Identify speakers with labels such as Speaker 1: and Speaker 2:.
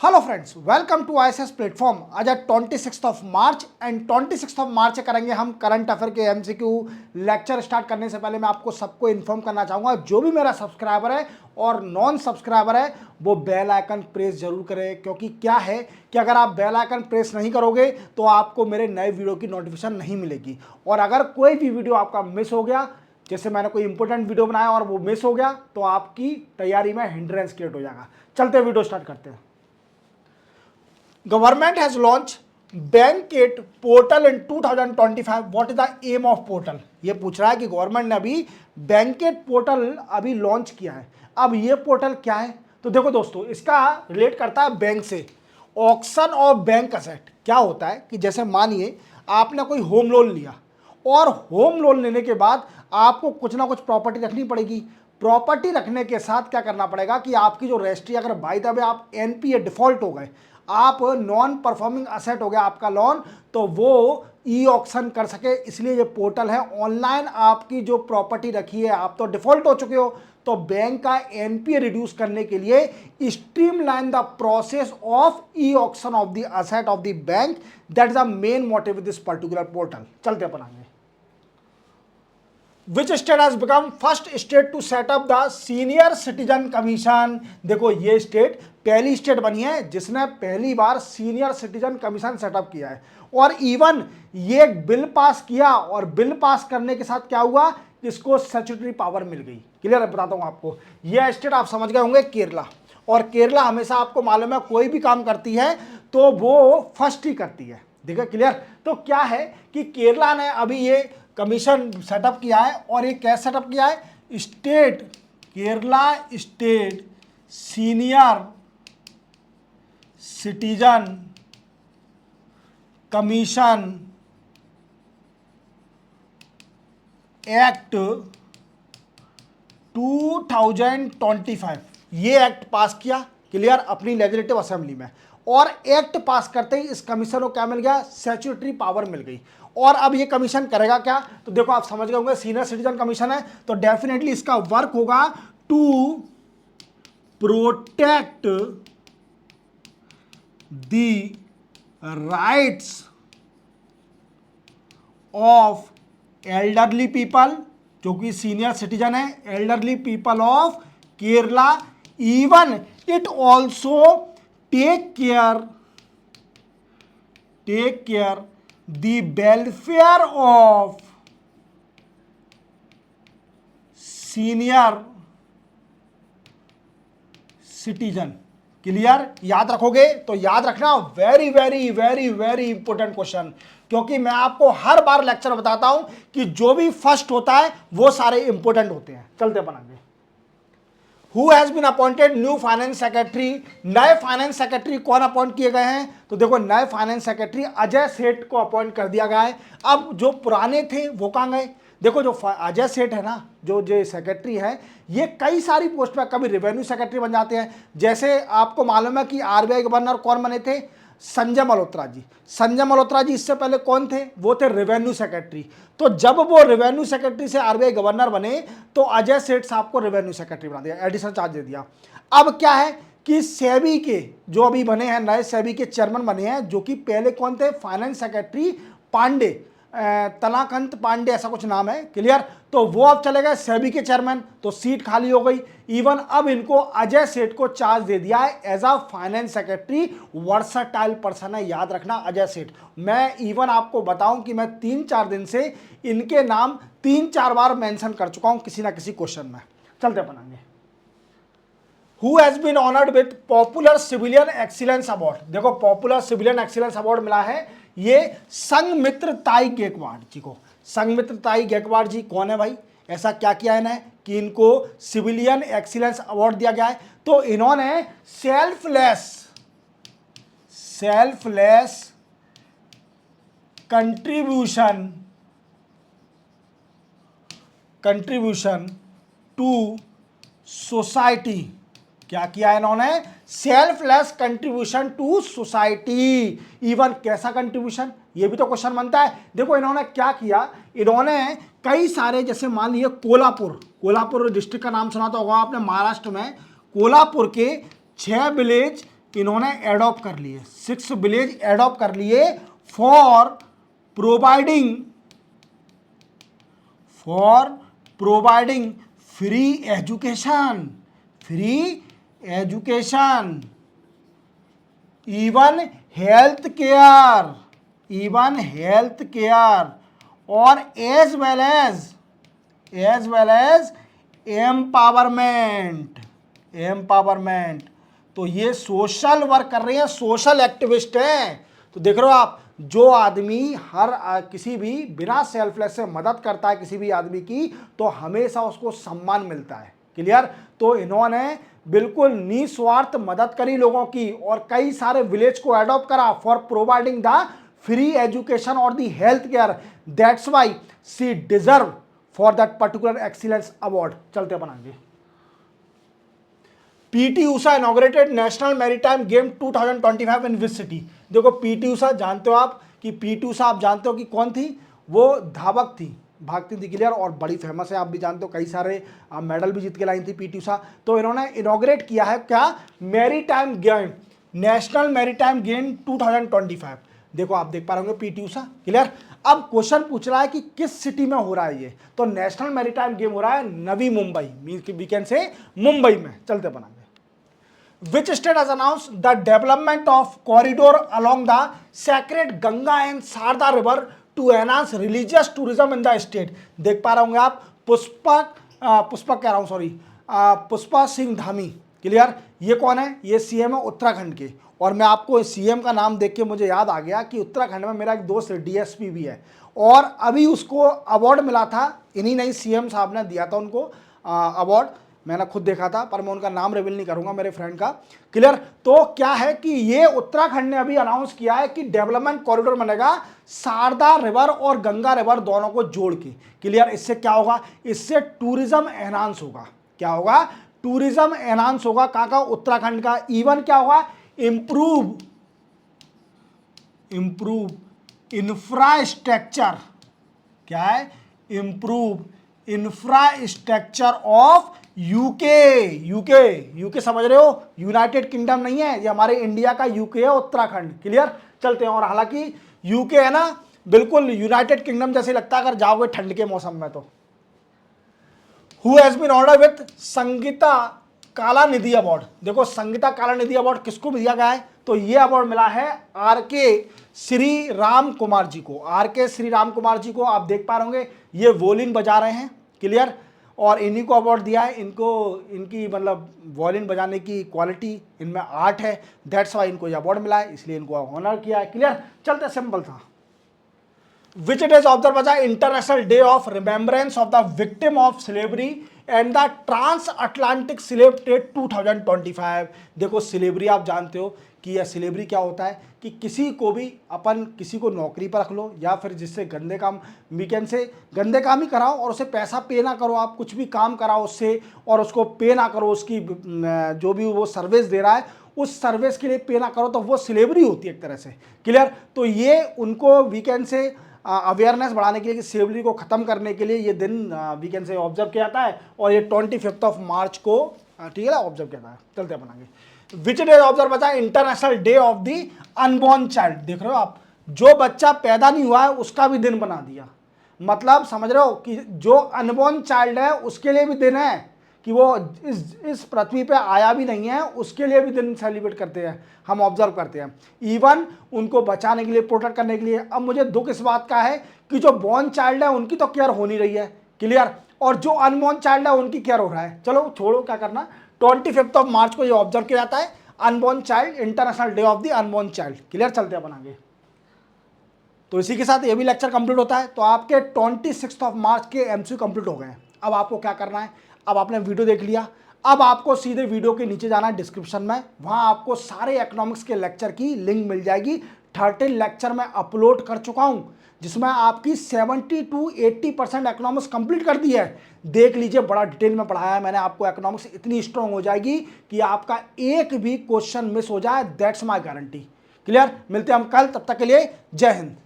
Speaker 1: Hello friends, welcome to ISS platform. आज है 26 of March and 26 of March करेंगे हम करंट अफेयर के एमसीक्यू लेक्चर। स्टार्ट करने से पहले मैं आपको सबको इन्फॉर्म करना चाहूँगा, जो भी मेरा सब्सक्राइबर है और नॉन सब्सक्राइबर है वो बेल आइकन प्रेस जरूर करें, क्योंकि क्या है कि अगर आप बेल आइकन प्रेस नहीं करोगे तो आपको मेरे नए वीडियो की नोटिफिकेशन नहीं मिलेगी। और अगर कोई भी वीडियो आपका मिस हो गया, जैसे मैंने कोई इंपॉर्टेंट वीडियो बनाया और वो मिस हो गया, तो आपकी तैयारी में हिंड्रेंस क्रिएट हो जाएगा। चलते वीडियो स्टार्ट करते हैं। Government has launched Bankit portal in 2025. What is the aim of portal? ये पूछ रहा है कि गवर्नमेंट ने अभी बैंकेट पोर्टल अभी लॉन्च किया है। अब ये पोर्टल क्या है? तो देखो दोस्तों, इसका रिलेट करता है बैंक से। ऑक्शन ऑफ बैंक असेट क्या होता है कि जैसे मानिए आपने कोई होम लोन लिया और होम लोन लेने के बाद आपको कुछ ना कुछ प्रॉपर्टी रखनी पड़ेगी। प्रॉपर्टी रखने के साथ क्या करना पड़ेगा कि आपकी जो रजिस्ट्री, अगर बाय द वे आप एनपीए डिफॉल्ट हो गए, आप नॉन परफॉर्मिंग असेट हो गया आपका लोन, तो वो ई ऑक्शन कर सके, इसलिए ये पोर्टल है। ऑनलाइन आपकी जो प्रॉपर्टी रखी है, आप तो डिफॉल्ट हो चुके हो, तो बैंक का एनपीए रिड्यूस करने के लिए streamline the process of e auction of the asset of the bank, that is the main motive with this particular portal. चलते अपन आगे। Which state has become first state to set up the senior citizen commission? देखो, ये state पहली state बनी है जिसने पहली बार senior citizen commission setup किया है। और इवन ये एक बिल पास किया, और बिल पास करने के साथ क्या हुआ, इसको स्टैट्यूटरी पावर मिल गई। क्लियर है? बताता हूँ आपको। ये स्टेट आप समझ गए होंगे, केरला। और केरला हमेशा आपको मालूम है कोई भी काम करती है तो वो फर्स्ट ही करती है। देखो क्लियर? तो क्या है कि केरला ने अभी ये कमीशन सेटअप किया है, और ये कैसे सेटअप किया है? State Kerala state senior citizen commission act 2025, ये एक्ट पास किया। क्लियर? अपनी लेजिस्लेटिव असेंबली में। और एक्ट पास करते ही इस कमीशन को क्या मिल गया? स्टैट्यूटरी पावर मिल गई। और अब ये कमीशन करेगा क्या? तो देखो, आप समझ गए होंगे सीनियर सिटीजन कमीशन है, तो डेफिनेटली इसका वर्क होगा to protect the rights of elderly people, जो कि सीनियर सिटीजन है, elderly people of Kerala. Even it also take care the welfare of senior citizen। Clear? याद रखोगे? तो याद रखना, very very very very important question, क्योंकि मैं आपको हर बार लेक्चर बताता हूं कि जो भी फर्स्ट होता है वो सारे इंपॉर्टेंट होते हैं। चलते बनाएंगे। Who has been appointed new finance secretary? नए फाइनेंस सेक्रेटरी कौन अपॉइंट किए गए हैं? तो देखो, नए फाइनेंस सेक्रेटरी अजय सेठ को अपॉइंट कर दिया गया है। अब जो पुराने थे वो कहाँ गए? देखो, जो अजय सेठ है ना, जो सेक्रेटरी है, ये कई सारी पोस्ट पर कभी रेवेन्यू सेक्रेटरी बन जाते हैं। जैसे आपको मालूम है कि आरबीआई गवर्नर कौन बने थे? संजय मल्होत्रा जी। संजय मल्होत्रा जी इससे पहले कौन थे? वो थे रेवेन्यू सेक्रेटरी। तो जब वो रेवेन्यू सेक्रेटरी से आरबीआई गवर्नर बने तो अजय सेठ साहब को रेवेन्यू सेक्रेटरी बना दिया, एडिशनल चार्ज दे दिया। अब क्या है कि सेबी के जो अभी बने हैं, नए सेबी के चेयरमैन बने हैं, जो कि पहले कौन थे? फाइनेंस सेक्रेटरी पांडे, तलाकांत पांडे ऐसा कुछ नाम है। क्लियर? तो वो अब चले गए सेबी के चेयरमैन, तो सीट खाली हो गई। इवन अब इनको अजय सेठ को चार्ज दे दिया है as a finance secretary. Versatile person है, याद रखना, अजय सेठ। मैं इवन आपको बताऊं कि मैं 3-4 दिन से इनके नाम 3-4 बार मेंशन कर चुका हूं किसी ना किसी क्वेश्चन में। चलते अपन आगे। Who has been honored with popular civilian excellence award? देखो, पॉपुलर सिविलियन एक्सीलेंस अवार्ड मिला है ये संघमित्र ताई गायकवाड़ जी को। संघमित्र ताई गायकवाड़ जी कौन है भाई? ऐसा क्या किया इन्हें कि इनको सिविलियन एक्सीलेंस अवार्ड दिया गया है? तो इन्होंने सेल्फलेस कंट्रीब्यूशन टू सोसाइटी। क्या किया इन्होंने? Selfless contribution to society. Even कैसा कंट्रीब्यूशन, ये भी तो क्वेश्चन बनता है। देखो, इन्होंने क्या किया, इन्होंने कई सारे, जैसे मान लीजिए कोल्हापुर डिस्ट्रिक्ट का नाम सुना तो होगा आपने, महाराष्ट्र में। कोल्हापुर के 6 विलेज इन्होंने एडॉप्ट कर लिए, 6 विलेज एडॉप्ट कर लिए for providing free education, even health care और एज वेल एज एम्पावरमेंट। तो ये सोशल वर्क कर रहे हैं, सोशल एक्टिविस्ट हैं। तो देख रहे हो आप, जो आदमी किसी भी बिना सेल्फलेस से मदद करता है किसी भी आदमी की, तो हमेशा उसको सम्मान मिलता है। क्लियर? तो इन्होंने बिल्कुल निस्वार्थ मदद करी लोगों की और कई सारे विलेज को अडॉप्ट करा for providing the free education और the health care. That's why she deserve for that particular excellence award. चलते बनाएंगे। PT Usha inaugurated national maritime game 2025 in which city. देखो पीटी उषा जानते हो आप कि पीटी उषा आप जानते हो कि कौन थी? वो धावक थी, भागती थी। क्लियर? और बड़ी फेमस है, आप भी जानते हो, कई सारे मेडल भी जीत के लाई थी पीटी उषा। तो इन्होंने इनॉग्रेट किया है क्या? Maritime game, national maritime game 2025। देखो आप देख पा रहे होंगे पीटी उषा। क्लियर? अब क्वेश्चन पूछ रहा है कि किस सिटी में हो रहा है ये, तो नेशनल मैरीटाइम गेम हो रहा है Navi Mumbai, means we can say Mumbai में। चलते बनाएंगे। Which state has announced the development of corridor along the sacred Ganga and Sarda river to enhance religious tourism in the state? देख पा रहे होंगे आप, पुष्पक कह रहा हूँ, सॉरी, पुष्पा सिंह धामी। क्लियर? ये कौन है? ये सीएम है उत्तराखंड के। और मैं आपको सीएम का नाम देख के मुझे याद आ गया कि उत्तराखंड में मेरा एक दोस्त डीएसपी भी है और अभी उसको अवार्ड मिला था, इन्हीं नहीं सीएम साहब ने दिया था उनको अवार्ड। मैंने खुद देखा था, पर मैं उनका नाम रिवील नहीं करूंगा, मेरे फ्रेंड का। क्लियर? तो क्या है कि ये उत्तराखंड ने अभी अनाउंस किया है कि डेवलपमेंट कॉरिडोर बनेगा शारदा रिवर और गंगा रिवर दोनों को जोड़ के। क्लियर? इससे क्या होगा? इससे टूरिज्म एनहांस होगा। क्या होगा? टूरिज्म एनहांस होगा। कहाँ का? उत्तराखंड का। इवन क्या होगा? Improve infrastructure. क्या है? इंप्रूव इंफ्रास्ट्रक्चर ऑफ यूके समझ रहे हो? यूनाइटेड किंगडम नहीं है ये, हमारे इंडिया का यूके है उत्तराखंड। क्लियर? चलते हैं। और हालांकि यूके है ना, बिल्कुल यूनाइटेड किंगडम जैसे लगता है अगर जाओगे ठंड के मौसम में। तो who has been honoured with Sangita Kalanidhi award. देखो संगीता कालानिधि अवार्ड किसको दिया गया है? तो ये अवार्ड मिला है आरके श्री राम कुमार जी को। आरके श्री राम कुमार जी को आप देख पा रहे होंगे, ये वोलिन बजा रहे हैं। क्लियर? और इन्हीं को अवार्ड दिया है। इनको इनकी मतलब वॉयलिन बजाने की क्वालिटी, इनमें आर्ट है, दैट्स वाई इनको ये अवार्ड मिला है, इसलिए इनको ऑनर किया है। क्लियर? चलते, सिंपल था। विच इट इज ऑब्जर्व बजा international day of remembrance of the victim of slavery and the trans Atlantic slave trade 2025। देखो स्लेवरी आप जानते हो कि यह स्लेवरी क्या होता है कि किसी को भी अपन किसी को नौकरी पर रख लो या फिर जिससे गंदे काम, वीकेंड से गंदे काम ही कराओ और उसे पैसा पे ना करो, आप कुछ भी काम कराओ उससे और उसको पे ना करो, उसकी जो भी वो सर्विस दे रहा है उस सर्विस के लिए पे ना करो, तो वो स्लेवरी होती है एक तरह से। क्लियर? तो ये उनको वीकेंड से अवेयरनेस बढ़ाने के लिए, स्लेवरी को ख़त्म करने के लिए ये दिन वीकेंड से ऑब्जर्व किया जाता है और ये 25 मार्च को, ठीक है ना, ऑब्जर्व किया जाता है। चलते बनाएंगे। विच डे ऑब्जर्व बचा international day of the unborn child. देख रहे हो आप, जो बच्चा पैदा नहीं हुआ है उसका भी दिन बना दिया। मतलब समझ रहे हो कि जो अनबॉर्न चाइल्ड है उसके लिए भी दिन है कि वो इस पृथ्वी पे आया भी नहीं है, उसके लिए भी दिन सेलिब्रेट करते हैं, हम ऑब्जर्व करते हैं, इवन उनको बचाने के लिए, प्रोटेक्ट करने के लिए। अब मुझे दुख इस बात का है कि जो बॉर्न चाइल्ड है उनकी तो केयर हो नहीं रही है। क्लियर? और जो अनबॉर्न चाइल्ड है उनकी केयर हो रहा है। चलो छोड़ो, क्या करना। 25 मार्च को ये ऑब्जर्व किया जाता है, unborn child, international day of the unborn child. Clear? चलते हैं आगे। तो इसी के साथ ये भी लेक्चर कंप्लीट होता है। तो आपके 26 मार्च के एमसीक्यू कंप्लीट हो गए हैं। अब आपको क्या करना है, अब आपने वीडियो देख लिया, अब आपको सीधे वीडियो के नीचे जाना है डिस्क्रिप्शन में, वहां आपको सारे इकोनॉमिक्स के लेक्चर की लिंक मिल जाएगी। 13 लेक्चर में अपलोड कर चुका हूं जिसमें आपकी 70 to 80% इकोनॉमिक्स कंप्लीट कर दी है। देख लीजिए, बड़ा डिटेल में पढ़ाया है मैंने आपको। इकोनॉमिक्स इतनी स्ट्रांग हो जाएगी कि आपका एक भी क्वेश्चन मिस हो जाए, दैट्स माय गारंटी। क्लियर? मिलते हैं हम कल, तब तक के लिए जय हिंद।